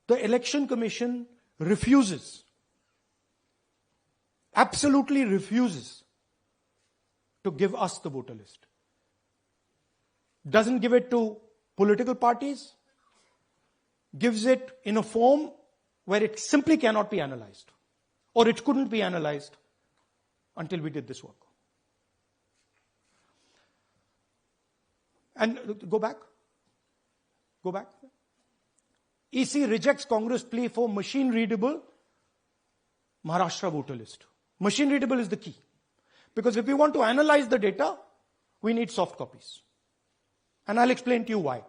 the Election Commission refuses, absolutely refuses to give us the voter list. Doesn't give it to political parties, gives it in a form where it simply cannot be analyzed, or it couldn't be analyzed until we did this work. And go back. EC rejects Congress plea for machine-readable Maharashtra voter list. Machine-readable is the key. Because if we want to analyze the data, we need soft copies. And I'll explain to you why.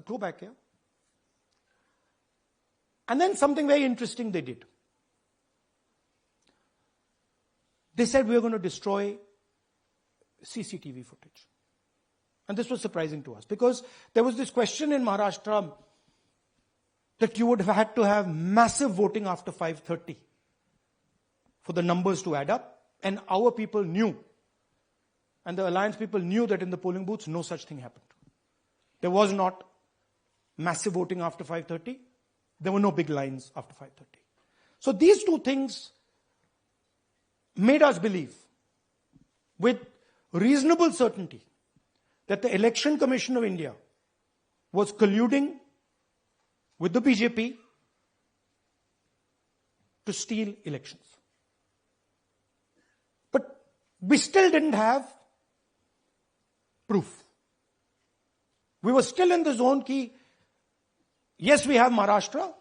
Go back here. And then something very interesting they did. They said we are going to destroy CCTV footage. And this was surprising to us because there was this question in Maharashtra that you would have had to have massive voting after 5:30 for the numbers to add up. And our people knew, and the alliance people knew that in the polling booths, no such thing happened. There was not massive voting after 5:30. There were no big lines after 5:30. So these two things made us believe with reasonable certainty that the Election Commission of India was colluding with the BJP to steal elections. But we still didn't have proof. We were still in the zone ki, yes, we have Maharashtra.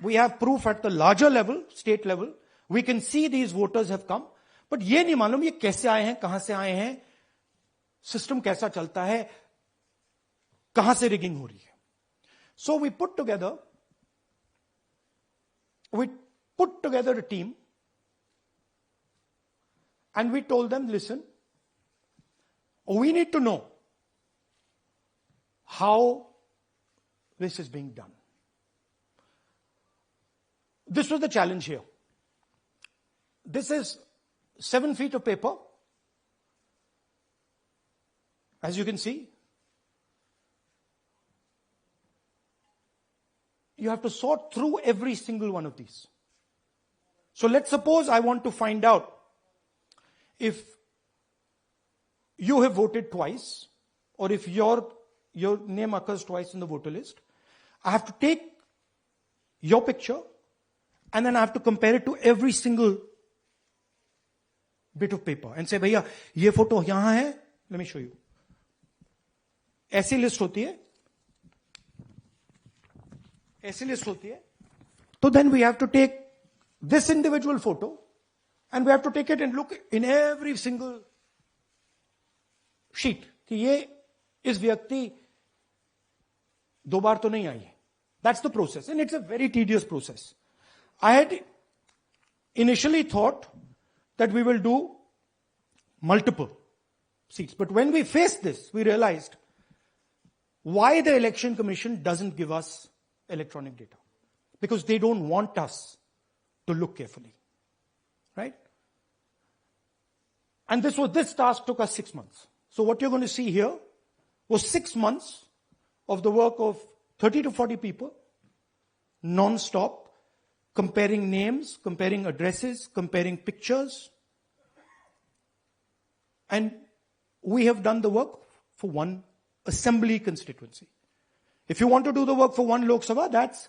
We have proof at the larger level, state level. We can see these voters have come. But ये नहीं मालूम ये कैसे आए हैं, कहां से आए हैं, सिस्टम कैसा चलता है, कहां से रिगिंग हो रही है. So we put together a team and we told them, listen, we need to know how this is being done. This was the challenge here. This is 7 feet of paper. As you can see, you have to sort through every single one of these. So let's suppose I want to find out if you have voted twice or if your name occurs twice in the voter list. I have to take your picture and then I have to compare it to every single bit of paper and say, भैया ये photo यहां है. Let me show you. ऐसी list होती है. ऐसी list होती है. So then we have to take this individual photo and we have to take it and look in every single sheet कि ये इस व्यक्ति दो बार तो नहीं आई है. That's the process and it's a very tedious process. I had initially thought that we will do multiple seats. But when we faced this, we realized why the Election Commission doesn't give us electronic data. Because they don't want us to look carefully. Right? And this task took us 6 months. So what you're going to see here was 6 months of the work of 30 to 40 people, non-stop, comparing names, comparing addresses, comparing pictures. And we have done the work for one assembly constituency. If you want to do the work for one Lok Sabha, that's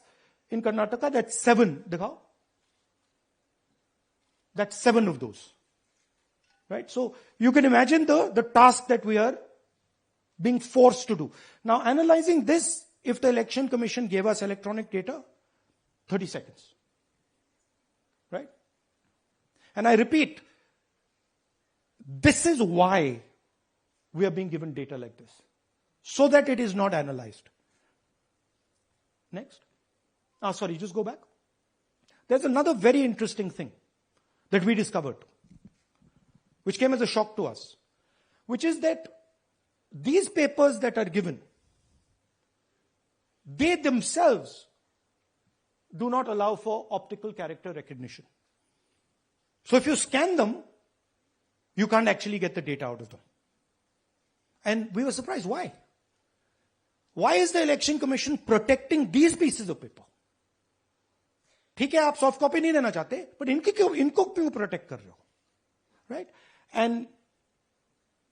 in Karnataka, that's 7. Dikhao. That's 7 of those. Right? So you can imagine the task that we are being forced to do. Now analyzing this, if the Election Commission gave us electronic data, 30 seconds. Right? And I repeat, this is why we are being given data like this. So that it is not analyzed. Next. Sorry, just go back. There's another very interesting thing that we discovered, which came as a shock to us, which is that these papers that are given, they themselves do not allow for optical character recognition. So if you scan them, you can't actually get the data out of them. And we were surprised. Why? why is the Election Commission protecting these pieces of paper? ठीक है, आप soft copy नहीं देना चाहते, but इनको क्यों protect कर रहे हो? Right? And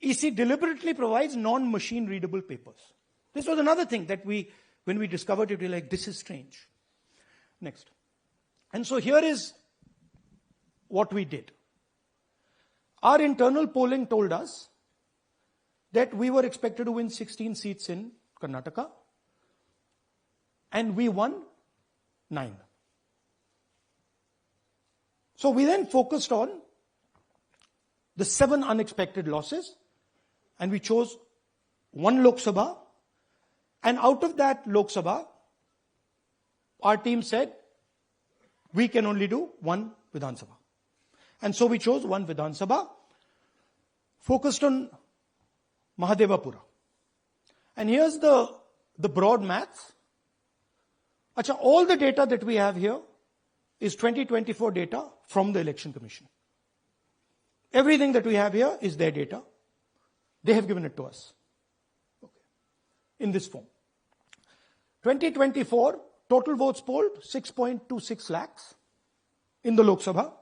EC deliberately provides non-machine readable papers. This was another thing that when we discovered it, we were like, this is strange. Next. And so here is what we did. Our internal polling told us that we were expected to win 16 seats in Karnataka, and we won 9. So we then focused on the 7 unexpected losses, and we chose 1 Lok Sabha, and out of that Lok Sabha, our team said, we can only do 1 Vidhan Sabha. And so we chose 1 Vidhan Sabha, focused on Mahadevapura. And here's the broad maths. Acha, all the data that we have here is 2024 data from the Election Commission. Everything that we have here is their data. They have given it to us. Okay. In this form. 2024, total votes polled, 6.26 lakhs in the Lok Sabha.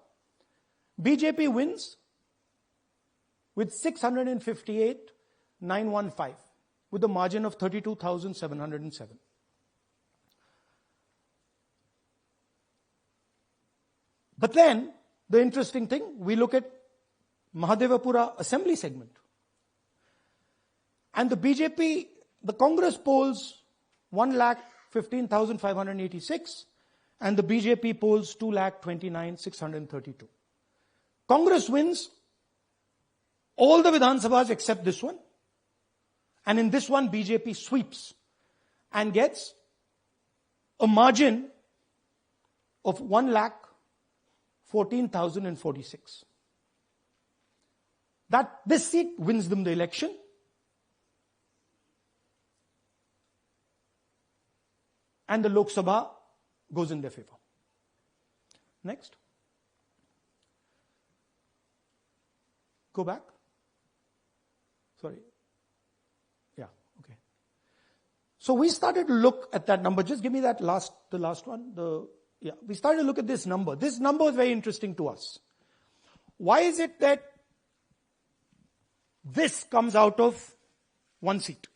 BJP wins with 658,915 with a margin of 32,707. But then, the interesting thing, we look at Mahadevapura Assembly segment. And the BJP, the Congress polls 1,15,586 and the BJP polls 2,29,632. Congress wins all the Vidhan Sabhas except this one. And in this one, BJP sweeps and gets a margin of 1,14,046. This seat wins them the election. And the Lok Sabha goes in their favor. Next. Go back. Sorry. Yeah, okay. So we started to look at that number. Just give me the last one. We started to look at this number. This number is very interesting to us. Why is it that this comes out of 1 seat?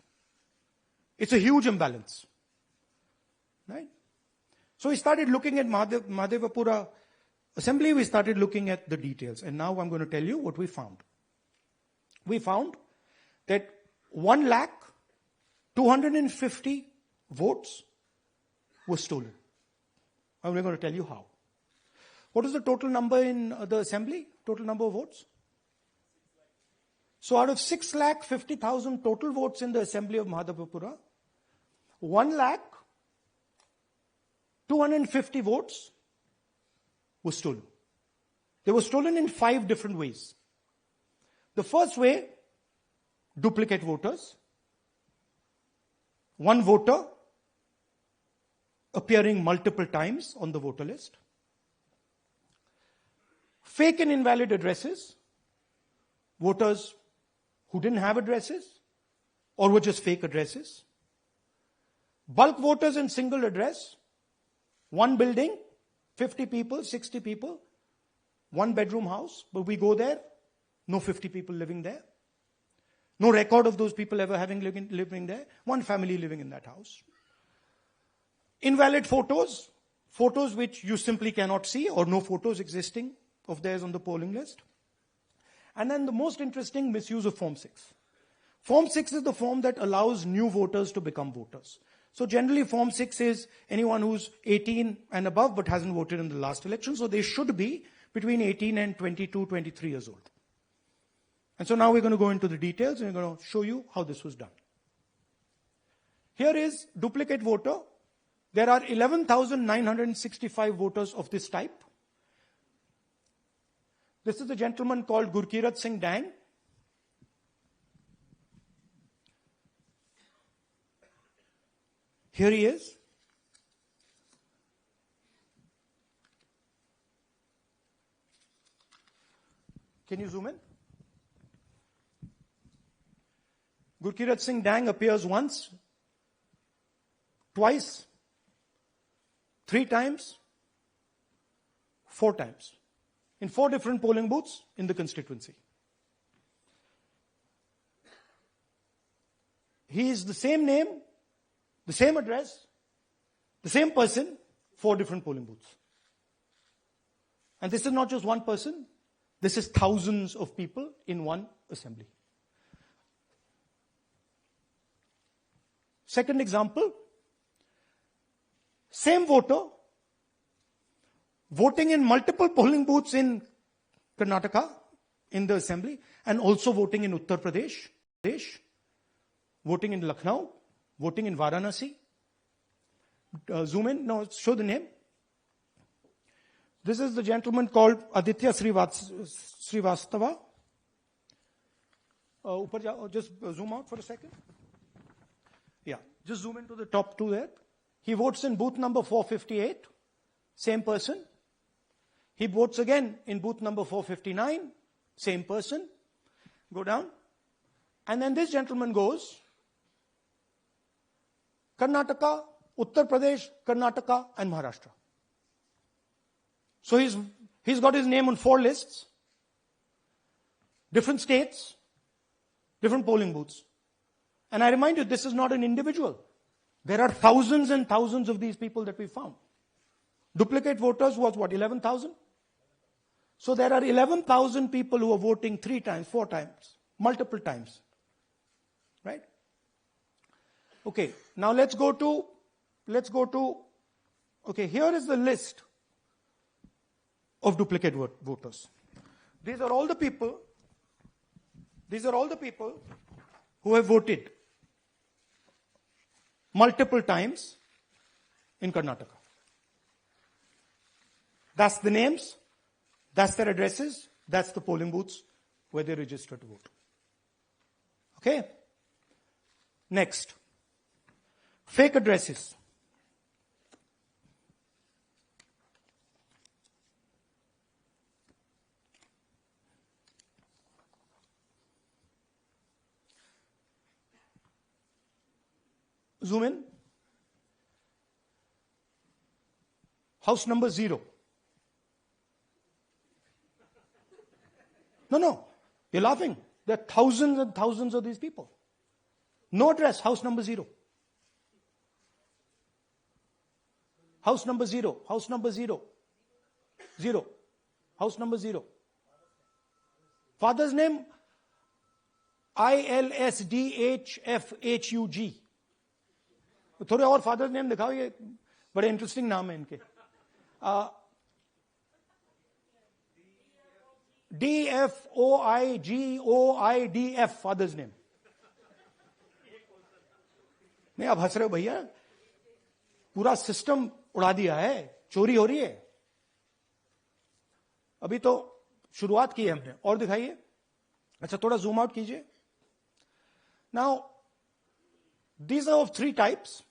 It's a huge imbalance. Right? So we started looking at Mahadevapura Assembly, we started looking at the details. And now I'm going to tell you what we found. We found that 1,250,000 votes were stolen. And we're going to tell you how. What is the total number in the Assembly? Total number of votes? So out of 6,50,000 total votes in the Assembly of Mahadevapura, 1,250,000 votes were stolen. They were stolen in 5 different ways. The first way, duplicate voters. One voter appearing multiple times on the voter list. Fake and invalid addresses. Voters who didn't have addresses or were just fake addresses. Bulk voters in single address. One building, 50 people, 60 people, 1 bedroom house, but we go there, no 50 people living there. No record of those people ever having living there. 1 family living in that house. Invalid photos, photos which you simply cannot see or no photos existing of theirs on the polling list. And then the most interesting, misuse of Form 6. Form 6 is the form that allows new voters to become voters. So generally Form 6 is anyone who's 18 and above but hasn't voted in the last election. So they should be between 18 and 22, 23 years old. And so now we're going to go into the details and we're going to show you how this was done. Here is duplicate voter. There are 11,965 voters of this type. This is a gentleman called Gurkirat Singh Dang. Here he is. Can you zoom in? Gurkirat Singh Dang appears once. twice, 3 times, 4 times. In 4 different polling booths in the constituency. He is the same name, the same address, the same person, 4 different polling booths. And this is not just one person, this is thousands of people in one assembly. Second example, same voter, voting in multiple polling booths in Karnataka, in the assembly, and also voting in Uttar Pradesh, voting in Lucknow, voting in Varanasi. Zoom in, no, show the name. This is the gentleman called Aditya Srivastava. Just zoom out for a second. Yeah, just zoom into the top 2 there. He votes in booth number 458, same person. He votes again in booth number 459, same person. Go down. And then this gentleman goes, Karnataka, Uttar Pradesh, Karnataka, and Maharashtra. So he's got his name on 4 lists, different states, different polling booths. And I remind you, this is not an individual. There are thousands and thousands of these people that we found. Duplicate voters was what, 11,000? So there are 11,000 people who are voting 3 times, 4 times, multiple times. Right? Okay, now let's go to, okay, here is the list of duplicate voters. These are all the people who have voted multiple times in Karnataka. That's the names, that's their addresses, that's the polling booths where they register to vote. Okay? Next. Fake addresses. Zoom in. House number 0. No, you're laughing. There are thousands and thousands of these people. No address, house number 0. House number 0, house number 0. 0. House number 0. Father's name, ILSDHFHUG. थोड़े और father's name दिखाओ, ये बड़े interesting नाम है इनके. DFOIGOIDF father's name. नहीं, आप हंस रहे हो भैया, पूरा सिस्टम उड़ा दिया है, चोरी हो रही है. अभी तो शुरुआत की है हमने. और दिखाइए. अच्छा, थोड़ा जूम आउट कीजिए. Now these are of 3 types.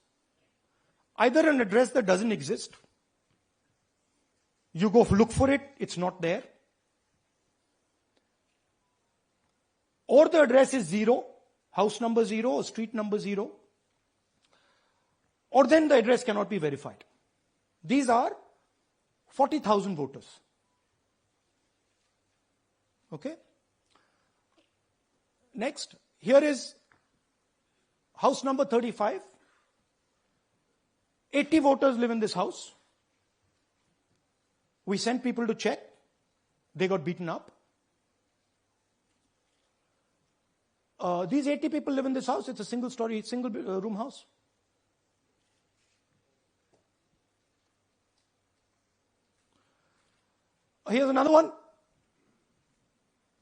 Either an address that doesn't exist, you go look for it, it's not there. Or the address is 0, house number 0 or street number 0. Or then the address cannot be verified. These are 40,000 voters. Okay? Next, here is house number 35. 80 voters live in this house. We sent people to check. They got beaten up. These 80 people live in this house. It's a single story, single room house. Here's another one.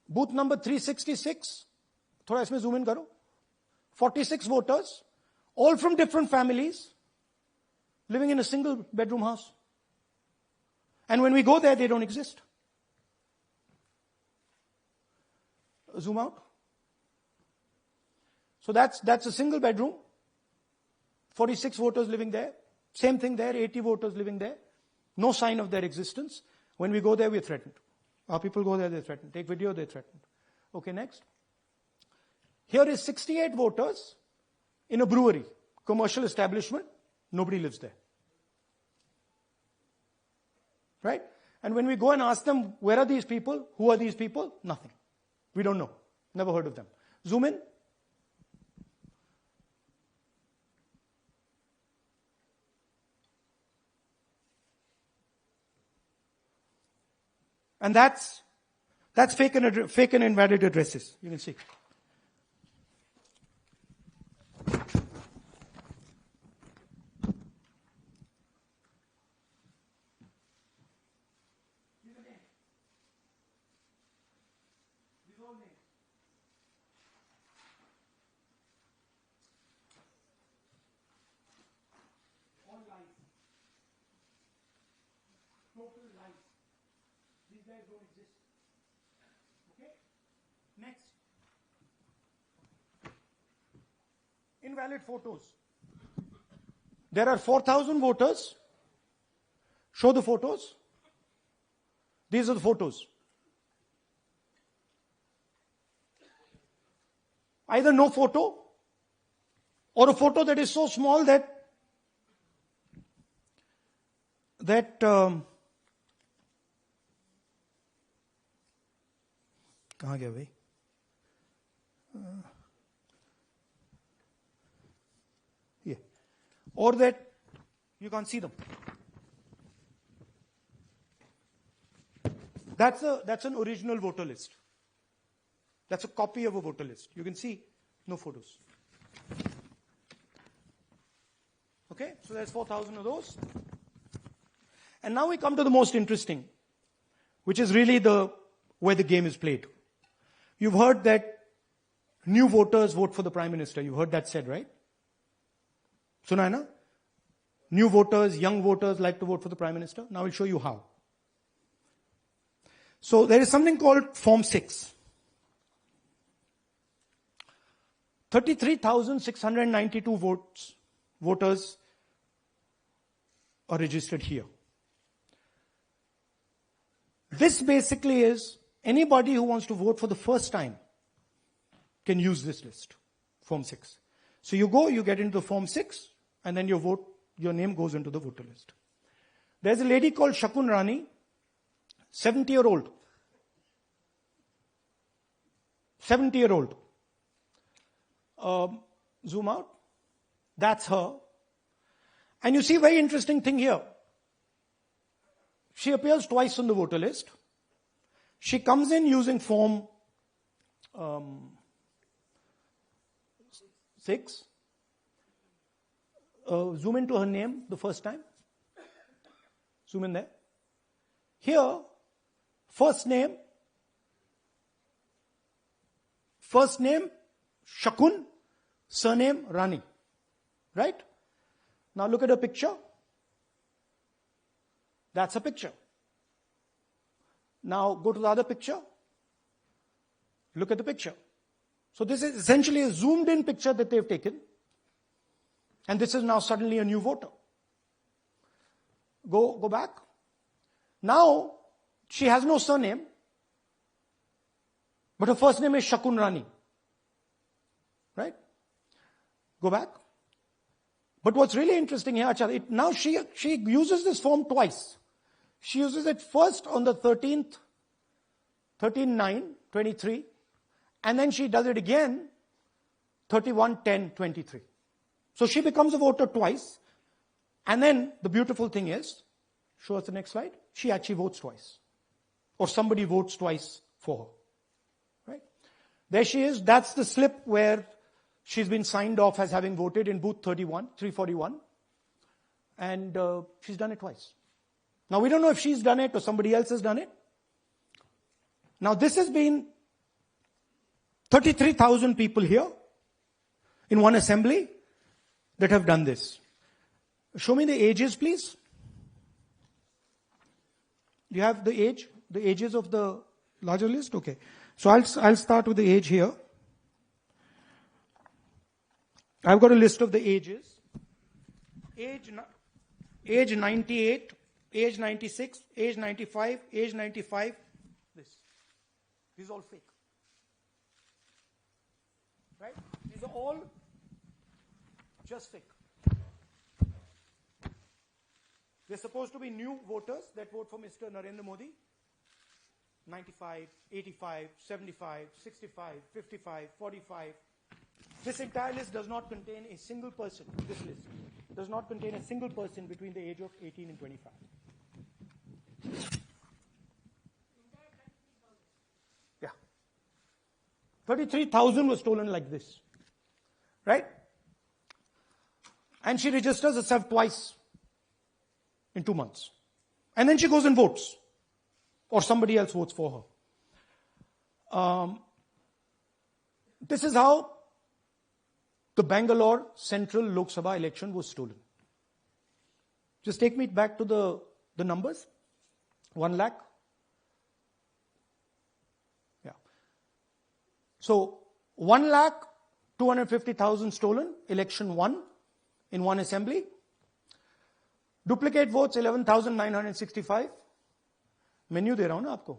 Booth number 366. थोड़ा इसमें zoom in करो. 46 voters, all from different families, living in a single bedroom house. And when we go there, they don't exist. Zoom out. So that's a single bedroom. 46 voters living there. Same thing there, 80 voters living there. No sign of their existence. When we go there, we're threatened. Our people go there, they're threatened. Take video, they're threatened. Okay, next. Here is 68 voters in a brewery, commercial establishment, Nobody lives there. Right? And when we go and ask them, where are these people? Who are these people? Nothing. We don't know. Never heard of them. Zoom in. And that's fake and invalid addresses. You can see. Next. Invalid photos. There are 4,000 voters. Show the photos. These are the photos. Either no photo or a photo that is so small that कहाँ गया भाई? Yeah. Or that you can't see them. That's an original voter list. That's a copy of a voter list. You can see no photos. Okay, so there's 4,000 of those. And now we come to the most interesting, which is really where the game is played. You've heard that new voters vote for the Prime Minister. You've heard that said, right? Suna hai na? New voters, young voters like to vote for the Prime Minister. Now I'll show you how. So there is something called Form 6. 33,692 voters are registered here. This basically is anybody who wants to vote for the first time can use this list, Form 6. So you go, you get into the Form 6, and then your name goes into the voter list. There's a lady called Shakun Rani, 70-year-old. 70-year-old. Zoom out. That's her. And you see a very interesting thing here. She appears twice on the voter list. She comes in using Form 6. Zoom into her name the first time. Zoom in there. Here, first name, Shakun, surname, Rani. Right? Now look at her picture. That's a picture. Now go to the other picture. Look at the picture. So this is essentially a zoomed in picture that they've taken. And this is now suddenly a new voter. Go back. Now, she has no surname. But her first name is Shakun Rani. Right? Go back. But what's really interesting here, now she uses this form twice. She uses it first on the 13th, 13/9/23, and then she does it again 31/10/23. So she becomes a voter twice, and then the beautiful thing is, show us the next slide, she actually votes twice. Or somebody votes twice for her. Right? There she is, that's the slip where she's been signed off as having voted in booth 341, and she's done it twice. Now we don't know if she's done it or somebody else has done it. Now this has been 33,000 people here in one assembly that have done this. Show me the ages, please. Do you have the ages of the larger list? Okay. So I'll start with the age here. I've got a list of the ages. Age 98, age 96, age 95, age 95. This is all fake. Right? These are all just fake. They're supposed to be new voters that vote for Mr. Narendra Modi. 95, 85, 75, 65, 55, 45. This entire list does not contain a single person. This list does not contain a single person between the age of 18 and 25. Yeah. 33,000 was stolen like this. Right? And she registers herself twice in 2 months. And then she goes and votes. Or somebody else votes for her. This is how the Bangalore Central Lok Sabha election was stolen. Just take me back to the numbers. 1 lakh. Yeah. So 1,250,000 stolen, election won in one assembly. Duplicate votes 11,965. मैं new दे रहा हूं ना आपको.